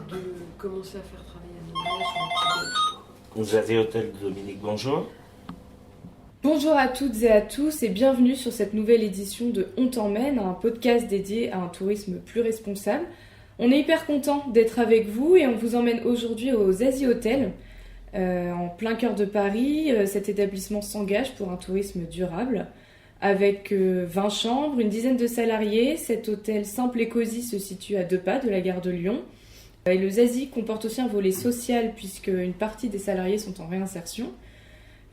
de commencer à faire travailler Noël sur un petit peu. Vous avez Hôtel Dominique, bonjour. Bonjour à toutes et à tous et bienvenue sur cette nouvelle édition de On t'emmène, un podcast dédié à un tourisme plus responsable. On est hyper content d'être avec vous et on vous emmène aujourd'hui au Zazie Hotel, en plein cœur de Paris. Cet établissement s'engage pour un tourisme durable avec 20 chambres, une dizaine de salariés. Cet hôtel simple et cosy se situe à 2 pas de la gare de Lyon. Et le Zazie comporte aussi un volet social puisque une partie des salariés sont en réinsertion.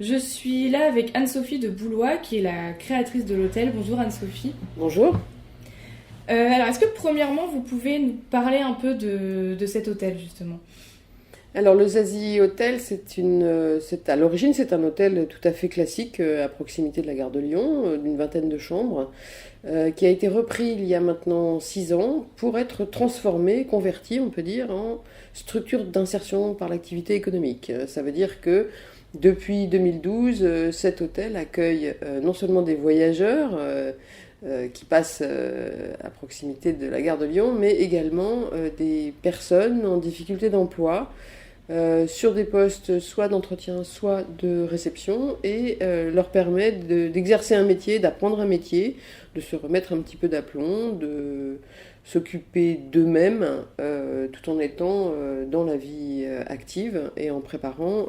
Je suis là avec Anne-Sophie de Boulois qui est la créatrice de l'hôtel. Bonjour Anne-Sophie. Bonjour. Alors est-ce que premièrement vous pouvez nous parler un peu de cet hôtel justement ? Alors le Zazie Hotel, à l'origine c'est un hôtel tout à fait classique à proximité de la gare de Lyon, d'une vingtaine de chambres, qui a été repris il y a maintenant 6 ans pour être transformé, converti on peut dire, en structure d'insertion par l'activité économique. Ça veut dire que depuis 2012, cet hôtel accueille non seulement des voyageurs qui passent à proximité de la gare de Lyon, mais également des personnes en difficulté d'emploi, sur des postes soit d'entretien, soit de réception, et leur permet d'exercer un métier, d'apprendre un métier, de se remettre un petit peu d'aplomb, de s'occuper d'eux-mêmes, tout en étant dans la vie active et en préparant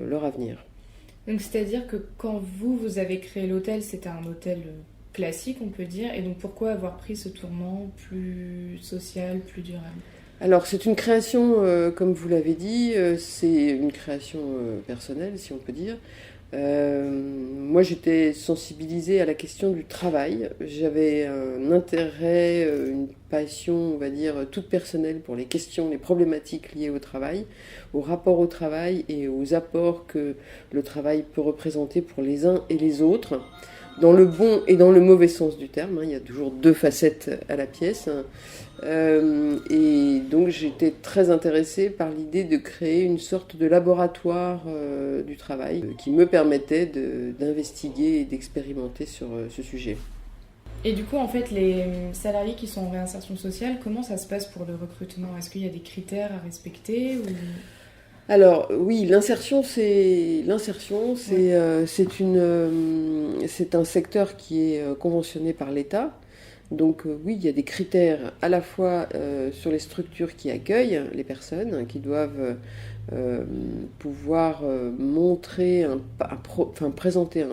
leur avenir. Donc c'est-à-dire que quand vous avez créé l'hôtel, c'était un hôtel classique on peut dire, et donc pourquoi avoir pris ce tournant plus social, plus durable ? Alors c'est une création, comme vous l'avez dit, c'est une création personnelle si on peut dire. Moi j'étais sensibilisée à la question du travail, j'avais un intérêt, une passion on va dire toute personnelle pour les questions, les problématiques liées au travail, au rapport au travail et aux apports que le travail peut représenter pour les uns et les autres, dans le bon et dans le mauvais sens du terme, il y a toujours 2 facettes à la pièce. Et donc j'étais très intéressée par l'idée de créer une sorte de laboratoire du travail qui me permettait d'investiguer et d'expérimenter sur ce sujet. Et du coup, en fait, les salariés qui sont en réinsertion sociale, comment ça se passe pour le recrutement ? Est-ce qu'il y a des critères à respecter ou... Alors oui, l'insertion, c'est un secteur qui est conventionné par l'État. Donc oui, il y a des critères à la fois sur les structures qui accueillent les personnes, qui doivent pouvoir présenter un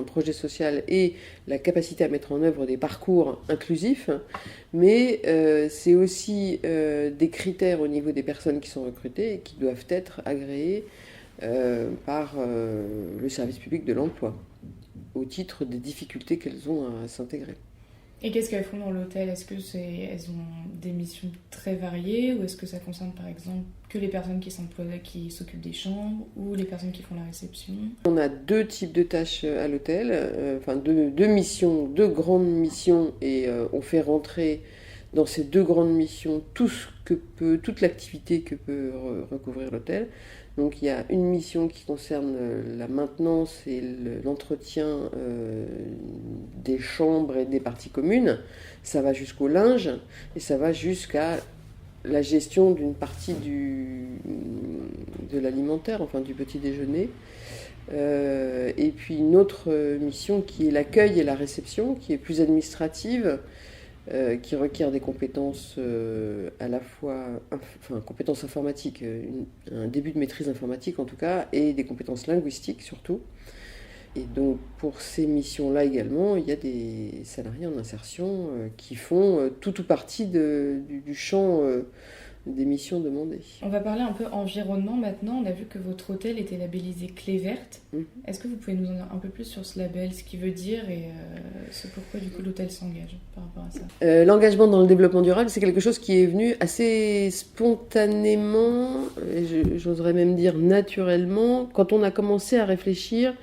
projet social et la capacité à mettre en œuvre des parcours inclusifs, mais c'est aussi des critères au niveau des personnes qui sont recrutées et qui doivent être agréés par le service public de l'emploi, au titre des difficultés qu'elles ont à s'intégrer. Et qu'est-ce qu'elles font dans l'hôtel ? Est-ce que elles ont des missions très variées ou est-ce que ça concerne par exemple que les personnes qui s'occupent des chambres ou les personnes qui font la réception ? On a 2 types de tâches à l'hôtel, deux missions, 2 grandes missions, et on fait rentrer dans ces 2 grandes missions toute l'activité que peut recouvrir l'hôtel. Donc il y a une mission qui concerne la maintenance et l'entretien des chambres et des parties communes. Ça va jusqu'au linge et ça va jusqu'à la gestion d'une partie de l'alimentaire, enfin du petit déjeuner. Et puis une autre mission qui est l'accueil et la réception, qui est plus administrative, qui requiert des compétences à la fois, compétences informatiques, un début de maîtrise informatique en tout cas, et des compétences linguistiques surtout. Et donc pour ces missions-là également, il y a des salariés en insertion qui font tout ou partie du champ des missions demandées. On va parler un peu environnement maintenant. On a vu que votre hôtel était labellisé Clé Verte. Est-ce que vous pouvez nous en dire un peu plus sur ce label, ce qu'il veut dire et ce pourquoi du coup l'hôtel s'engage par rapport à ça ? L'engagement dans le développement durable, c'est quelque chose qui est venu assez spontanément, j'oserais même dire naturellement, quand on a commencé à réfléchir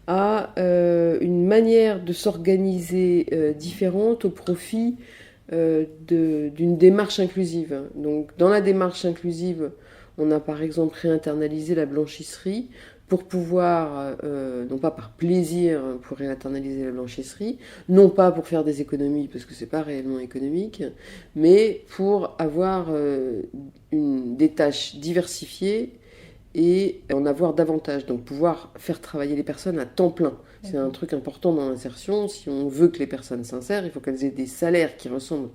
à une manière de s'organiser différente au profit d'une démarche inclusive. Donc, dans la démarche inclusive, on a par exemple réinternalisé la blanchisserie pour pouvoir, non pas par plaisir pour réinternaliser la blanchisserie, non pas pour faire des économies parce que c'est pas réellement économique, mais pour avoir des tâches diversifiées et en avoir davantage, donc pouvoir faire travailler les personnes à temps plein. C'est un truc important dans l'insertion. Si on veut que les personnes s'insèrent, il faut qu'elles aient des salaires qui ressemblent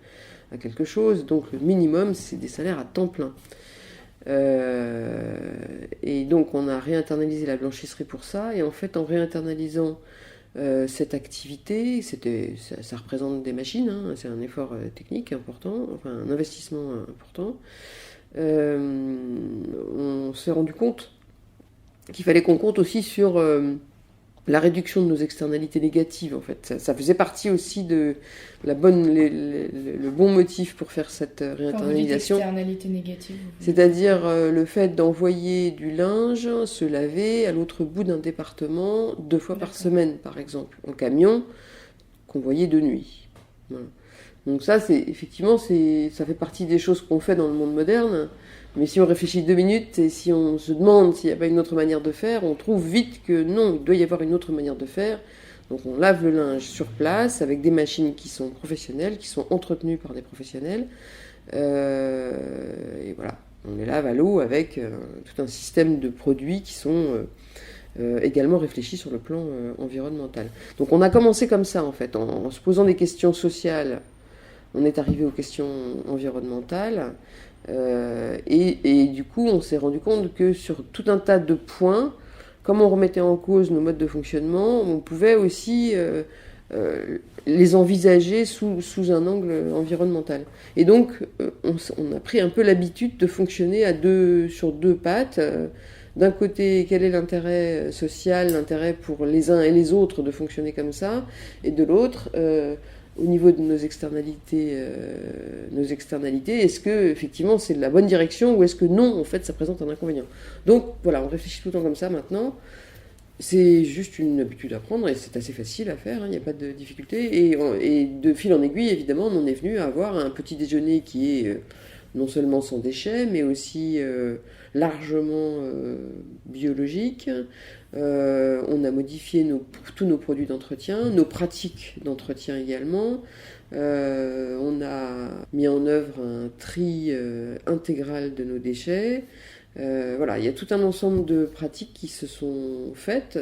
à quelque chose. Donc le minimum, c'est des salaires à temps plein. Et donc on a réinternalisé la blanchisserie pour ça. Et en fait, en réinternalisant cette activité, ça représente des machines, hein, c'est un effort technique important, enfin un investissement important. On s'est rendu compte qu'il fallait qu'on compte aussi sur la réduction de nos externalités négatives, en fait. Ça faisait partie aussi de le bon motif pour faire cette réinternalisation. Quand vous dites externalités négatives, c'est-à-dire le fait d'envoyer du linge se laver à l'autre bout d'un département 2 fois par semaine, par exemple, en camion, convoyé de nuit. Voilà. Donc ça, effectivement, ça fait partie des choses qu'on fait dans le monde moderne. Mais si on réfléchit 2 minutes et si on se demande s'il n'y a pas une autre manière de faire, on trouve vite que non, il doit y avoir une autre manière de faire. Donc on lave le linge sur place avec des machines qui sont professionnelles, qui sont entretenues par des professionnels. Et voilà, on les lave à l'eau avec tout un système de produits qui sont également réfléchis sur le plan environnemental. Donc on a commencé comme ça en fait, en se posant des questions sociales. On est arrivé aux questions environnementales et du coup on s'est rendu compte que sur tout un tas de points, comme on remettait en cause nos modes de fonctionnement, on pouvait aussi les envisager sous un angle environnemental. Et donc on a pris un peu l'habitude de fonctionner sur deux pattes. D'un côté, quel est l'intérêt social, l'intérêt pour les uns et les autres de fonctionner comme ça, et de l'autre, au niveau de nos externalités, est-ce que effectivement c'est la bonne direction ou est-ce que non, en fait, ça présente un inconvénient. Donc voilà, on réfléchit tout le temps comme ça maintenant. C'est juste une habitude à prendre et c'est assez facile à faire, il n'y a pas de difficulté. Et de fil en aiguille, évidemment, on en est venu à avoir un petit déjeuner qui est non seulement sans déchets, mais aussi largement biologique. On a modifié tous nos produits d'entretien, nos pratiques d'entretien également. On a mis en œuvre un tri intégral de nos déchets. Voilà, il y a tout un ensemble de pratiques qui se sont faites,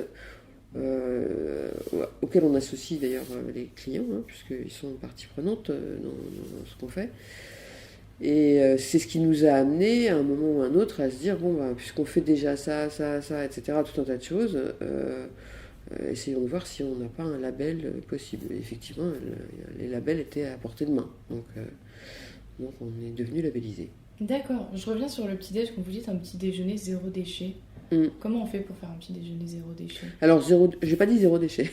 auxquelles on associe d'ailleurs les clients, hein, puisqu'ils sont partie prenante dans ce qu'on fait. Et c'est ce qui nous a amené à un moment ou à un autre à se dire, bon, puisqu'on fait déjà ça, etc., tout un tas de choses, essayons de voir si on n'a pas un label possible. Et effectivement, les labels étaient à portée de main. Donc on est devenu labellisé. D'accord. Je reviens sur le petit-déj, quand vous dites un petit déjeuner zéro déchet. Comment on fait pour faire un petit déjeuner zéro déchet? Alors, j'ai pas dit zéro déchet.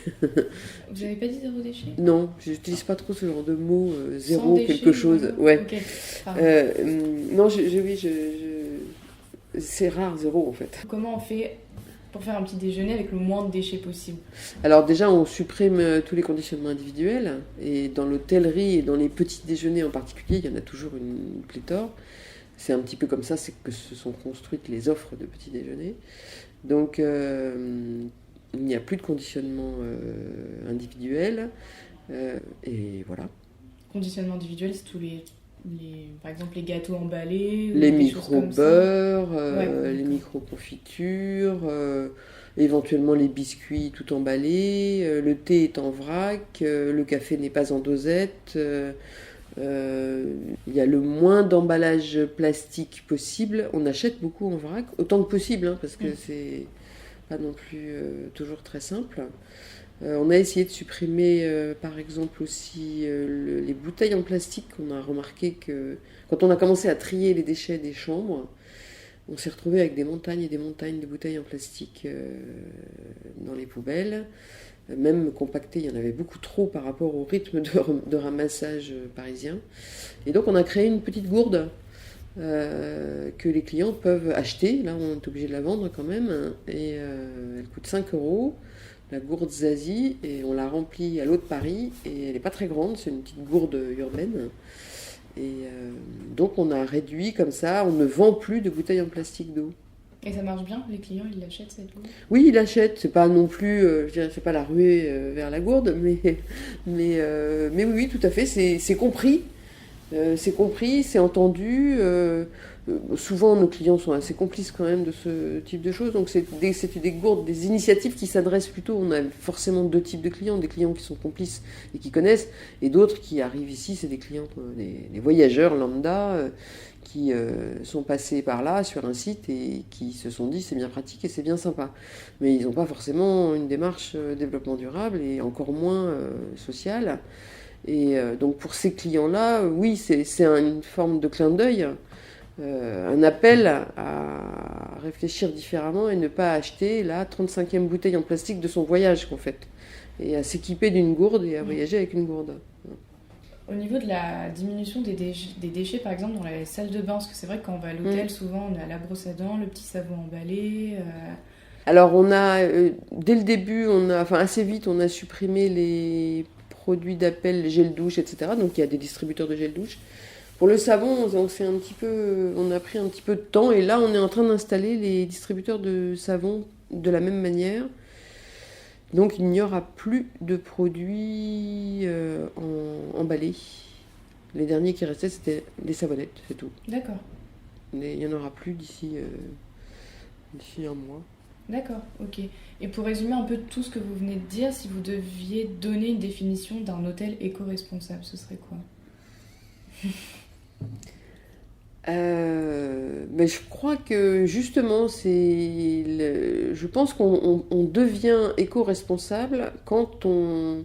Vous avez pas dit zéro déchet? Non, j'utilise pas trop ce genre de mot, zéro déchet, quelque chose. Ouais. Okay. Non, c'est rare, zéro en fait. Comment on fait pour faire un petit déjeuner avec le moins de déchets possible? Alors déjà, on supprime tous les conditionnements individuels. Et dans l'hôtellerie et dans les petits déjeuners en particulier, il y en a toujours une pléthore. C'est un petit peu comme ça, c'est que se sont construites les offres de petits déjeuners. Donc, il n'y a plus de conditionnement individuel. Et voilà. Conditionnement individuel, c'est tous par exemple, les gâteaux emballés, les micro-beurres, les micro-confitures, éventuellement les biscuits tout emballés, le thé est en vrac, le café n'est pas en dosette. Il y a le moins d'emballage plastique possible. On achète beaucoup en vrac, autant que possible, hein, parce que c'est pas non plus toujours très simple. On a essayé de supprimer, par exemple, aussi les bouteilles en plastique. On a remarqué que quand on a commencé à trier les déchets des chambres, on s'est retrouvé avec des montagnes et des montagnes de bouteilles en plastique dans les poubelles. Même compactées, il y en avait beaucoup trop par rapport au rythme de ramassage parisien. Et donc on a créé une petite gourde que les clients peuvent acheter. Là, on est obligé de la vendre quand même. Et elle coûte 5 €, la gourde Zazie, et on la remplit à l'eau de Paris. Et elle n'est pas très grande, c'est une petite gourde urbaine. Et donc on a réduit comme ça, on ne vend plus de bouteilles en plastique d'eau. Et ça marche bien? Les clients, ils l'achètent cette gourde? Oui, il achète, c'est pas non plus, je dirais, c'est pas la ruée vers la gourde, mais oui, tout à fait, c'est compris. C'est compris, c'est entendu. Souvent, nos clients sont assez complices quand même de ce type de choses. Donc, c'est des gourdes, des initiatives qui s'adressent plutôt. On a forcément deux types de clients. Des clients qui sont complices et qui connaissent, et d'autres qui arrivent ici, c'est des clients, des voyageurs lambda qui sont passés par là sur un site et qui se sont dit c'est bien pratique et c'est bien sympa. Mais ils n'ont pas forcément une démarche développement durable et encore moins sociale. Et donc pour ces clients-là, oui, c'est une forme de clin d'œil, un appel à réfléchir différemment et ne pas acheter la 35e bouteille en plastique de son voyage, en fait, et à s'équiper d'une gourde et à voyager avec une gourde. Au niveau de la diminution des déchets, par exemple, dans les salles de bain, parce que c'est vrai que quand on va à l'hôtel, souvent on a la brosse à dents, le petit savon emballé. Alors on a, dès le début, assez vite, on a supprimé les produits d'appel, les gels douche, etc. Donc il y a des distributeurs de gel douche. Pour le savon, donc on a pris un petit peu de temps et là on est en train d'installer les distributeurs de savon de la même manière. Donc il n'y aura plus de produits emballés. Les derniers qui restaient, c'était les savonnettes, c'est tout. D'accord. Mais il n'y en aura plus d'ici un mois. D'accord, ok. Et pour résumer un peu tout ce que vous venez de dire, si vous deviez donner une définition d'un hôtel éco-responsable, ce serait quoi? Mais je crois que justement, je pense qu'on devient éco-responsable quand on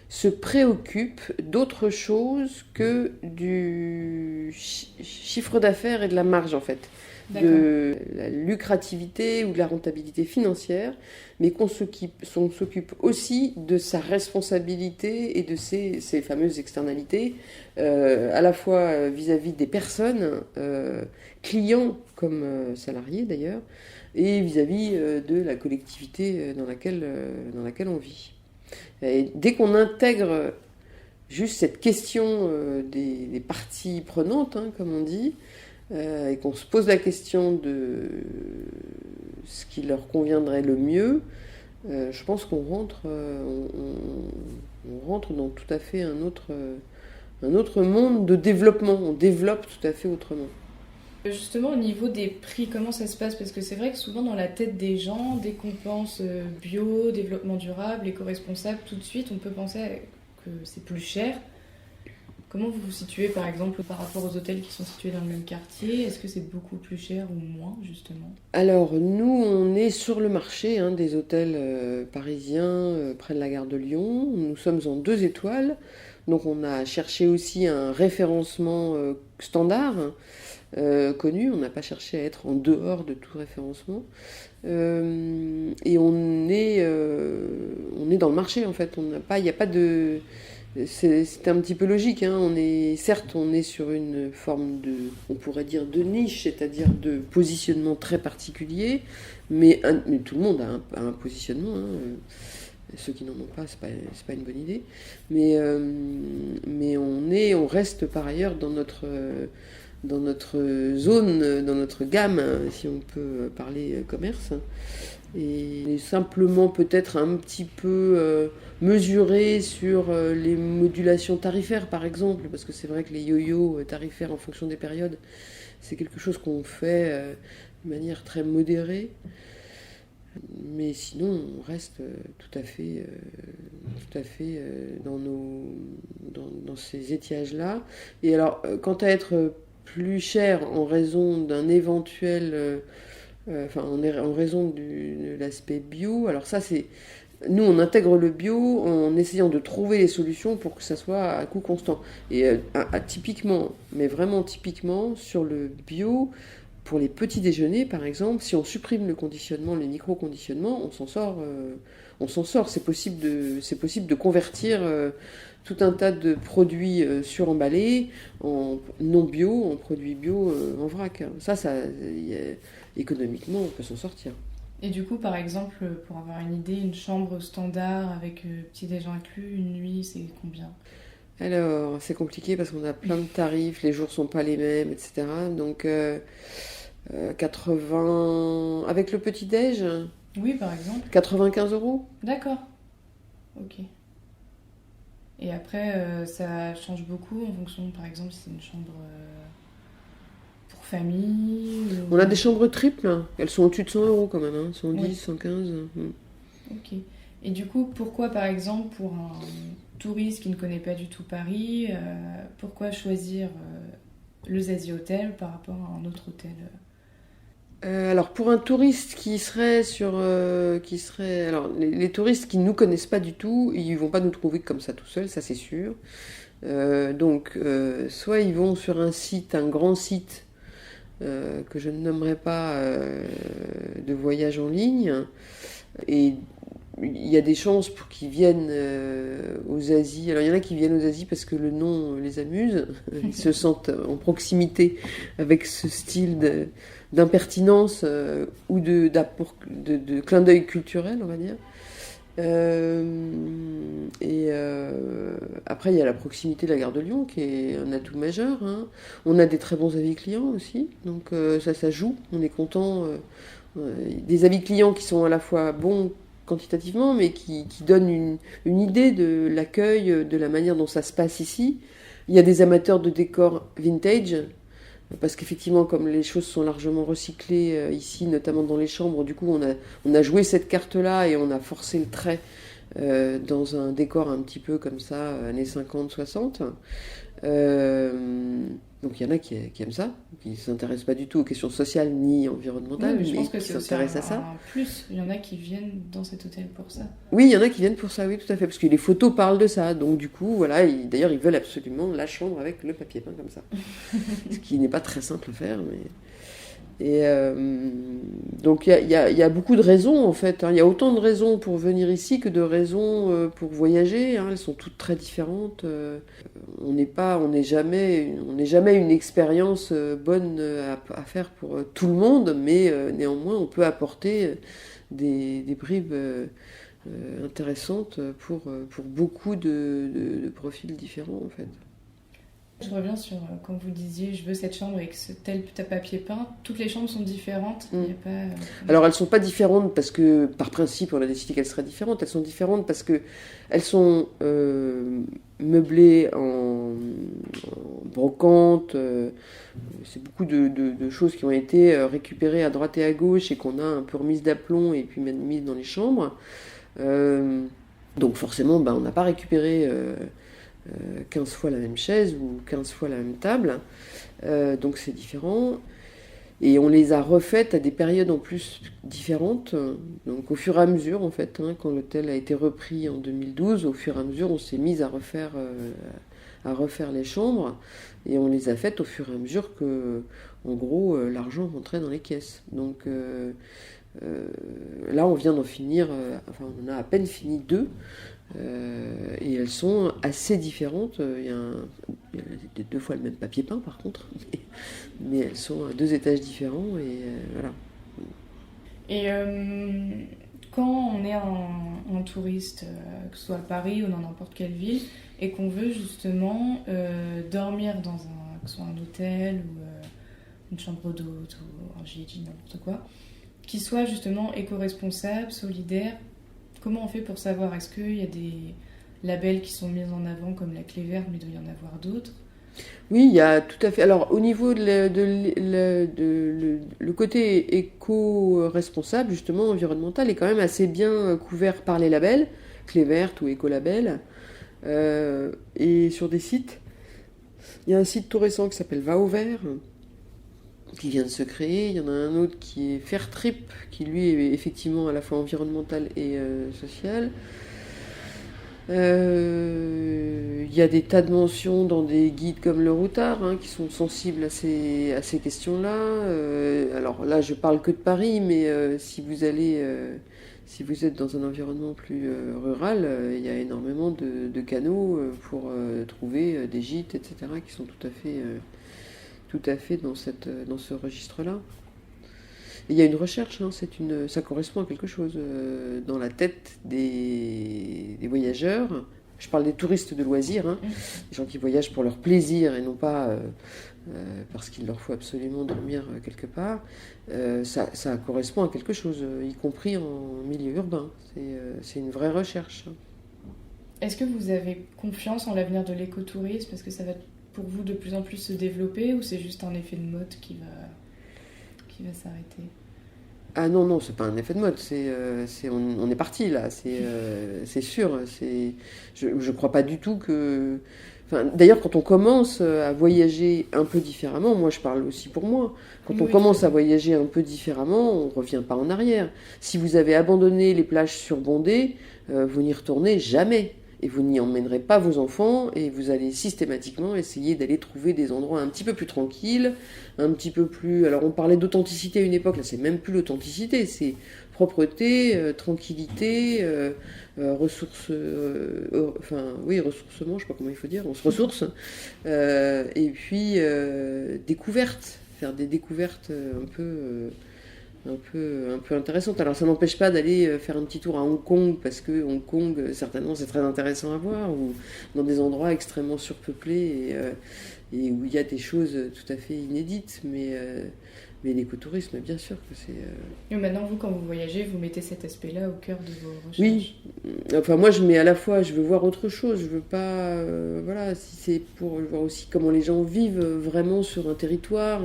se préoccupe d'autre chose que du chiffre d'affaires et de la marge, en fait. De la lucrativité ou de la rentabilité financière, mais qu'on s'occupe aussi de sa responsabilité et de ses fameuses externalités, à la fois vis-à-vis des personnes, clients comme salariés d'ailleurs, et vis-à-vis de la collectivité dans laquelle on vit. Et dès qu'on intègre juste cette question des parties prenantes, hein, comme on dit, et qu'on se pose la question de ce qui leur conviendrait le mieux, je pense qu'on rentre, on rentre dans tout à fait un autre monde de développement. On développe tout à fait autrement. Justement, au niveau des prix, comment ça se passe? Parce que c'est vrai que souvent dans la tête des gens, dès qu'on pense bio, développement durable, éco-responsable, tout de suite on peut penser que c'est plus cher. Comment vous vous situez par exemple par rapport aux hôtels qui sont situés dans le même quartier? Est-ce que c'est beaucoup plus cher ou moins justement? Alors nous on est sur le marché des hôtels parisiens près de la gare de Lyon. Nous sommes en 2 étoiles. Donc on a cherché aussi un référencement standard connu. On n'a pas cherché à être en dehors de tout référencement. Et on est dans le marché en fait. Il n'y a pas de... C'est un petit peu logique, hein. On est sur une forme on pourrait dire de niche, c'est-à-dire de positionnement très particulier, mais tout le monde a un positionnement, hein. Ceux qui n'en ont pas, c'est pas une bonne idée. Mais on reste par ailleurs dans notre zone, dans notre gamme, si on peut parler commerce. Et simplement peut-être un petit peu mesuré sur les modulations tarifaires par exemple, parce que c'est vrai que les yo-yo tarifaires en fonction des périodes, c'est quelque chose qu'on fait de manière très modérée. Mais sinon, on reste tout à fait dans ces étiages-là. Et alors, quant à être plus cher en raison d'un éventuel... en raison de l'aspect bio, alors ça c'est... Nous, on intègre le bio en essayant de trouver les solutions pour que ça soit à coût constant. Et typiquement, mais vraiment typiquement, sur le bio, pour les petits déjeuners, par exemple, si on supprime le conditionnement, le micro-conditionnement, on s'en sort. C'est possible de convertir tout un tas de produits suremballés en non bio, en produits bio en vrac. Économiquement, on peut s'en sortir. Et du coup, par exemple, pour avoir une idée, une chambre standard avec petit déjeuner inclus, une nuit, c'est combien? Alors, c'est compliqué parce qu'on a plein de tarifs, les jours sont pas les mêmes, etc. Donc, 80... Avec le petit-déj, Oui, par exemple. 95 €. D'accord. Ok. Et après, ça change beaucoup en fonction, par exemple, si c'est une chambre pour famille On a ou... des chambres triples, elles sont au-dessus de 100 € quand même, hein. 110, Oui. 115. Ok. Et du coup, pourquoi, par exemple, pour un touriste qui ne connaît pas du tout Paris, pourquoi choisir le Zazie Hotel par rapport à un autre hôtel Alors pour un touriste qui serait alors les touristes qui ne nous connaissent pas du tout, ils vont pas nous trouver comme ça tout seuls, ça c'est sûr. Donc soit ils vont sur un grand site que je ne nommerai pas de voyage en ligne, et il y a des chances pour qu'ils viennent aux Zazie. Alors il y en a qui viennent aux Zazie parce que le nom les amuse, ils se sentent en proximité avec ce style d'impertinence ou de clin d'œil culturel, on va dire. Après, il y a la proximité de la gare de Lyon qui est un atout majeur, hein. On a des très bons avis clients aussi, donc ça joue. On est content des avis clients qui sont à la fois bons quantitativement, mais qui donnent une idée de l'accueil, de la manière dont ça se passe ici. Il y a des amateurs de décors vintage, parce qu'effectivement, comme les choses sont largement recyclées ici, notamment dans les chambres, du coup, on a joué cette carte-là et on a forcé le trait dans un décor un petit peu comme ça, années 50, 60. Donc il y en a qui aiment ça, qui ne s'intéressent pas du tout aux questions sociales ni environnementales, Oui, mais je pense mais que qui c'est aussi s'intéressent à ça. un plus. Il y en a qui viennent dans cet hôtel pour ça. Oui, il y en a qui viennent pour ça, oui, tout à fait, parce que les photos parlent de ça. Donc du coup, voilà, d'ailleurs, ils veulent absolument la chambre avec le papier peint comme ça. Ce qui n'est pas très simple à faire, mais... Et donc il y a beaucoup de raisons en fait, hein. Il y a autant de raisons pour venir ici que de raisons pour voyager, hein. Elles sont toutes très différentes. On n'est jamais une expérience bonne à faire pour tout le monde, mais néanmoins on peut apporter des bribes intéressantes pour beaucoup de profils différents en fait. Je reviens sur quand vous disiez je veux cette chambre avec ce tel papier peint. Toutes les chambres sont différentes. Il y a pas, Alors elles sont pas différentes parce que par principe on a décidé qu'elles seraient différentes. Elles sont différentes parce que elles sont meublées en brocante. C'est beaucoup de choses qui ont été récupérées à droite et à gauche et qu'on a un peu remises d'aplomb et puis mises dans les chambres. Donc forcément, on n'a pas récupéré 15 fois la même chaise ou 15 fois la même table. Donc c'est différent. Et on les a refaites à des périodes en plus différentes. Donc au fur et à mesure, en fait, hein, quand l'hôtel a été repris en 2012, au fur et à mesure, on s'est mis à refaire les chambres. Et on les a faites au fur et à mesure que, en gros, l'argent rentrait dans les caisses. Donc là, on vient d'en finir, on en a à peine fini 2. Et elles sont assez différentes. Il y a 2 fois le même papier peint par contre, mais elles sont à 2 étages différents et voilà. Et quand on est un touriste, que ce soit à Paris ou dans n'importe quelle ville, et qu'on veut justement dormir dans que ce soit un hôtel ou une chambre d'hôte ou un gîte, n'importe quoi, qui soit justement éco-responsable, solidaire, comment on fait pour savoir? Est-ce qu'il y a des labels qui sont mis en avant comme la clé verte, mais il doit y en avoir d'autres? Oui, il y a tout à fait. Alors, au niveau le côté éco-responsable, justement, environnemental, est quand même assez bien couvert par les labels, clé verte ou écolabel. Et sur des sites, il y a un site tout récent qui s'appelle Va au Vert, qui vient de se créer. Il y en a un autre qui est Fairtrip, qui lui est effectivement à la fois environnemental et social. Il y a des tas de mentions dans des guides comme le Routard, hein, qui sont sensibles à ces questions-là. Alors là, je parle que de Paris, mais si vous êtes dans un environnement plus rural, il y a énormément de canaux pour trouver des gîtes, etc., qui sont tout à fait dans ce registre-là. Et il y a une recherche, hein, ça correspond à quelque chose dans la tête des voyageurs, Je parle des touristes de loisirs, hein, les gens qui voyagent pour leur plaisir et non pas parce qu'il leur faut absolument dormir quelque part. Ça correspond à quelque chose, y compris en milieu urbain. C'est une vraie recherche. Est-ce que vous avez confiance en l'avenir de l'écotourisme? Est-ce que ça va pour vous de plus en plus se développer ou c'est juste un effet de mode qui va s'arrêter? Ah non, c'est pas un effet de mode, on est parti là, c'est sûr. Je crois pas du tout que... Enfin, d'ailleurs, quand on commence à voyager un peu différemment, moi je parle aussi pour moi, quand on commence à voyager un peu différemment, on revient pas en arrière. Si vous avez abandonné les plages surbondées, vous n'y retournez jamais. Et vous n'y emmènerez pas vos enfants, et vous allez systématiquement essayer d'aller trouver des endroits un petit peu plus tranquilles, un petit peu plus... Alors on parlait d'authenticité à une époque, là c'est même plus l'authenticité, c'est propreté, tranquillité, ressources... ressourcement, je sais pas comment il faut dire, on se ressource, et puis découverte, faire des découvertes un peu intéressante. Alors ça n'empêche pas d'aller faire un petit tour à Hong Kong, parce que Hong Kong, certainement, c'est très intéressant à voir, ou dans des endroits extrêmement surpeuplés et où il y a des choses tout à fait inédites, mais l'écotourisme, bien sûr que c'est... Et maintenant, vous, quand vous voyagez, vous mettez cet aspect-là au cœur de vos recherches? Oui, enfin moi je mets à la fois, je veux voir autre chose, je veux pas... voilà, si c'est pour voir aussi comment les gens vivent vraiment sur un territoire,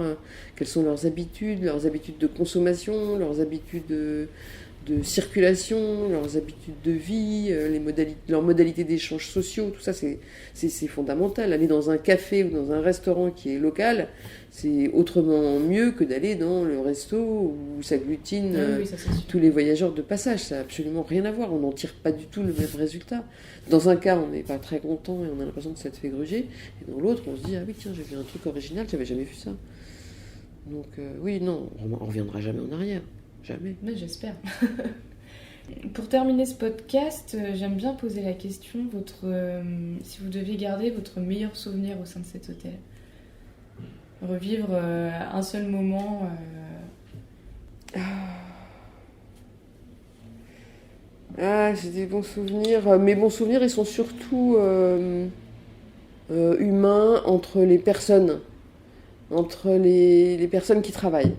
quelles sont leurs habitudes de consommation, leurs habitudes de circulation, leurs habitudes de vie, leurs modalités d'échanges sociaux, tout ça c'est fondamental. Aller dans un café ou dans un restaurant qui est local, c'est autrement mieux que d'aller dans le resto où s'agglutinent tous les voyageurs de passage. Ça n'a absolument rien à voir, on n'en tire pas du tout le même résultat. Dans un cas, on n'est pas très content et on a l'impression que ça te fait gruger, et dans l'autre, on se dit « Ah oui, tiens, j'ai vu un truc original, j'avais jamais vu ça ». Donc oui, non, on reviendra jamais en arrière. Jamais. Mais j'espère. Pour terminer ce podcast, j'aime bien poser la question, si vous deviez garder votre meilleur souvenir au sein de cet hôtel. Revivre un seul moment. J'ai des bons souvenirs. Mes bons souvenirs, ils sont surtout humains entre les personnes qui travaillent.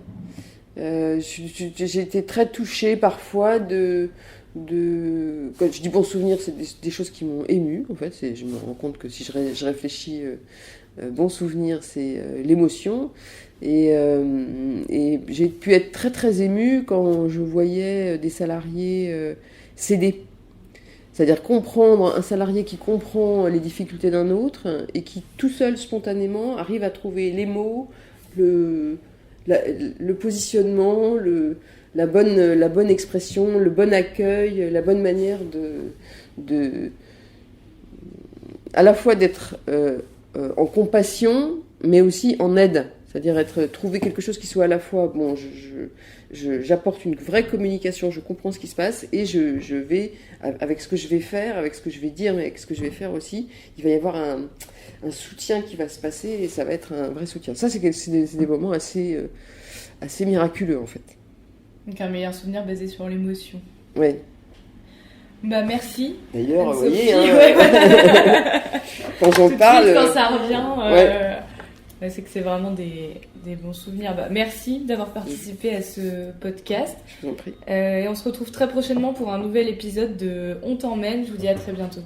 J'ai été très touchée parfois quand je dis bons souvenirs, c'est des choses qui m'ont émue en fait. Je me rends compte que si je réfléchis, bons souvenirs, c'est l'émotion. Et j'ai pu être très très émue quand je voyais des salariés s'aider. C'est-à-dire comprendre, un salarié qui comprend les difficultés d'un autre et qui tout seul spontanément arrive à trouver les mots, le positionnement, la bonne expression, le bon accueil, la bonne manière à la fois d'être en compassion, mais aussi en aide. C'est-à-dire trouver quelque chose qui soit à la fois, bon, j'apporte une vraie communication, je comprends ce qui se passe, et je vais, avec ce que je vais faire, avec ce que je vais dire, mais avec ce que je vais faire aussi, il va y avoir un soutien qui va se passer, et ça va être un vrai soutien. Ça, c'est des moments assez miraculeux, en fait. Donc un meilleur souvenir basé sur l'émotion. Oui. Bah merci. D'ailleurs, vous voyez, quand on parle... Quand ça revient... c'est que c'est vraiment des bons souvenirs. Merci d'avoir participé à ce podcast. Je vous en prie. Et on se retrouve très prochainement pour un nouvel épisode de On t'emmène. Je vous dis à très bientôt.